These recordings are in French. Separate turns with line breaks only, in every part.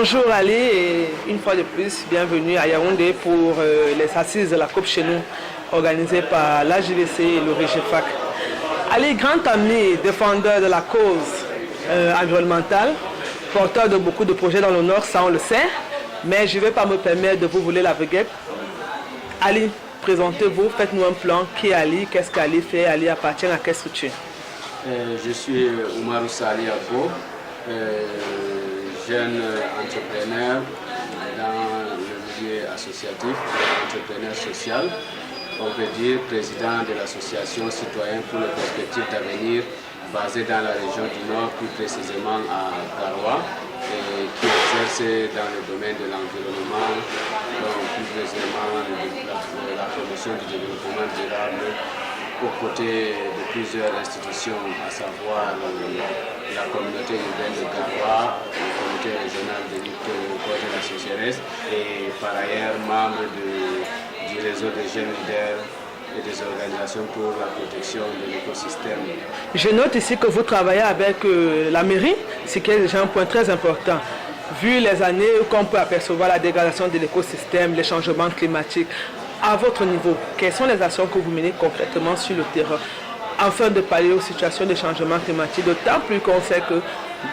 Bonjour Ali et une fois de plus, bienvenue à Yaoundé pour les assises de la Coupe chez nous organisées par l'AJVC et le REGEFAC. Ali, grand ami, défendeur de la cause environnementale, porteur de beaucoup de projets dans le Nord, ça on le sait, mais je ne vais pas me permettre de vous voler la vedette. Ali, présentez-vous, faites-nous un plan. Qui est Ali? Qu'est-ce qu'Ali fait? Ali appartient à quelle structure?
Je suis Oumarou Sali Abbo, jeune entrepreneur dans le milieu associatif, entrepreneur social, on peut dire président de l'association citoyenne pour les perspectives d'avenir basée dans la région du Nord, plus précisément à Garoua, et qui exerce dans le domaine de l'environnement, plus précisément la promotion du développement durable aux côtés de plusieurs institutions, à savoir la communauté urbaine de Garoua, le comité régional de lutte contre la sécheresse et par ailleurs membre du réseau des jeunes leaders et des organisations pour la protection de l'écosystème.
Je note ici que vous travaillez avec la mairie, ce qui est déjà un point très important. Vu les années qu'on peut apercevoir la dégradation de l'écosystème, les changements climatiques, à votre niveau, quelles sont les actions que vous menez concrètement sur le terrain afin de pallier aux situations de changement climatique, d'autant plus qu'on sait que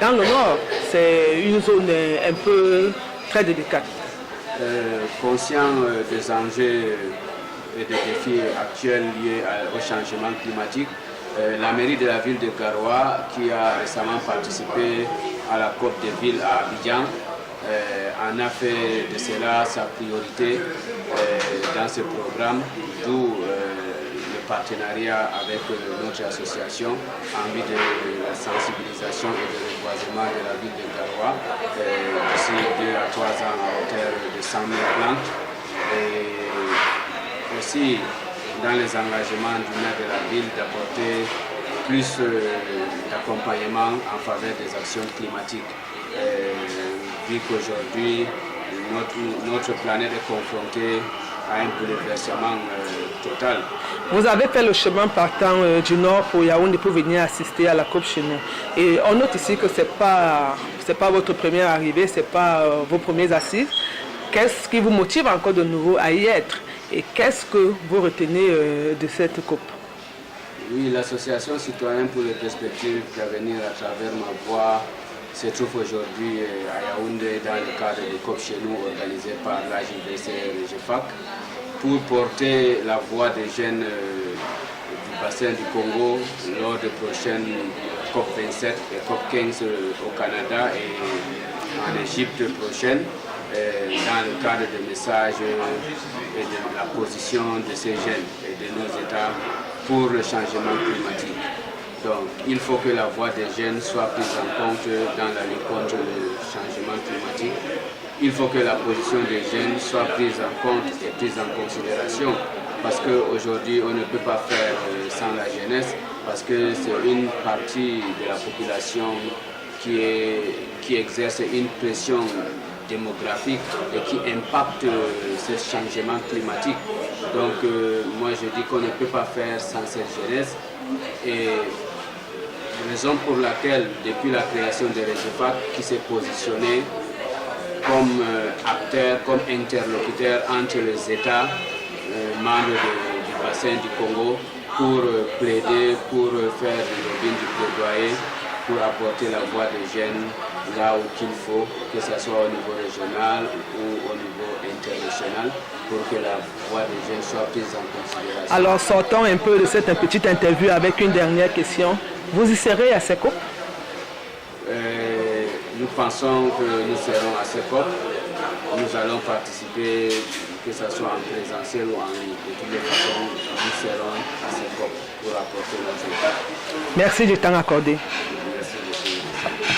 dans le Nord, c'est une zone un peu très délicate.
Conscient des enjeux et des défis actuels liés au changement climatique, la mairie de la ville de Garoua, qui a récemment participé à la COP des villes à Abidjan, en a fait de cela sa priorité dans ce programme, d'où le partenariat avec notre association en vue de la sensibilisation et de reboisement de la ville de Garoua d'ici 2 à 3 ans à hauteur de 100 000 plantes. Et aussi dans les engagements du maire de la ville d'apporter plus d'accompagnement en faveur des actions climatiques. Vu qu'aujourd'hui, notre planète est confrontée à un bouleversement total.
Vous avez fait le chemin partant du Nord pour Yaoundé pour venir assister à la COP chez nous. Et on note ici que ce n'est pas votre première arrivée, ce n'est pas vos premières assises. Qu'est-ce qui vous motive encore de nouveau à y être? Et qu'est-ce que vous retenez de cette COP?
Oui, l'association citoyenne pour les perspectives d'avenir à travers ma voix se trouve aujourd'hui à Yaoundé dans le cadre de COP chez nous organisé par l'AJVC et le REGEFAC pour porter la voix des jeunes du bassin du Congo lors des prochaines COP 27 et COP 15 au Canada et en Égypte prochaine, dans le cadre des messages et de la position de ces jeunes et de nos États pour le changement climatique. Donc, il faut que la voix des jeunes soit prise en compte dans la lutte contre le changement climatique. Il faut que la position des jeunes soit prise en compte et prise en considération parce qu'aujourd'hui, on ne peut pas faire sans la jeunesse parce que c'est une partie de la population qui exerce une pression démographique et qui impacte ce changement climatique. Donc, moi, je dis qu'on ne peut pas faire sans cette jeunesse. Et raison pour laquelle, depuis la création de REGEFAC, qui s'est positionné comme acteur, comme interlocuteur entre les États membres du bassin du Congo pour plaider, pour faire du lobbying, du plaidoyer, pour apporter la voix des jeunes là où qu'il faut, que ce soit au niveau régional ou au niveau international, pour que la voix des jeunes soit prise en considération.
Alors sortons un peu de cette petite interview avec une dernière question. Vous y serez à ces COP?
Nous pensons que nous serons à ces COP. Nous allons participer, que ce soit en présentiel ou en ligne. De toutes les façons, nous serons à ces COP pour apporter notre aide.
Merci du temps accordé.